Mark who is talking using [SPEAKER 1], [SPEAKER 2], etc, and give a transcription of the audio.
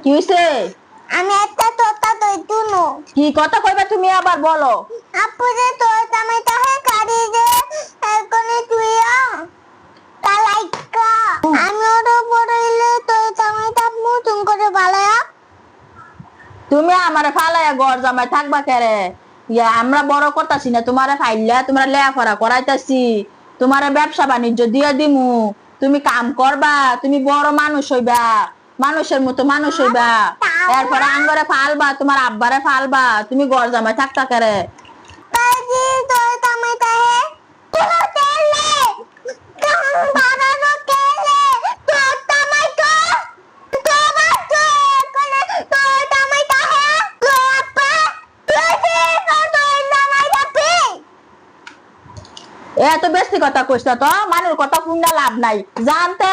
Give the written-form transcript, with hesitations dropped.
[SPEAKER 1] কি হইছে?
[SPEAKER 2] আমি একটা কথা কই শুনো।
[SPEAKER 1] কি কথা কইবা তুমি আবার বলো।
[SPEAKER 2] আপু যে তোর জামাইটা হে গাড়ি যে এখনে তুইয়া তালাইকা আমি ওর পড়াইলে তোর জামাইটা মুতুন করে বালায়া।
[SPEAKER 1] তুমি আমারে ফালাইয়া ঘর জামাই থাকবা কেরে? আমরা বড় করতাছি না তোমারে ফাইল্লা, তোমরা লেখাপড়া করাইতাছি, তোমারে ব্যবসা বাণিজ্য দিয়া দিমু, তুমি কাম করবা, তুমি বড় মানুষ হইবা, মানুষের মতো মানুষ হইবা, এরপরে আঙ্গরে ফালবা, তোমার আব্বারে ফালবা, তুমি ঘর জামাই থাকতা কেরে?
[SPEAKER 2] তাজি তোর জামাইটা হে তোর তেলে কাম বাড়ানো তেলে তোর জামাইটা তোমার তো এখানে তোর জামাইটা হে তোর আপা তুই তোর জামাইটা পে
[SPEAKER 1] এত বেশি কথা কইছ তো, মানুষ কথা শুনলে লাভ নাই, জানতে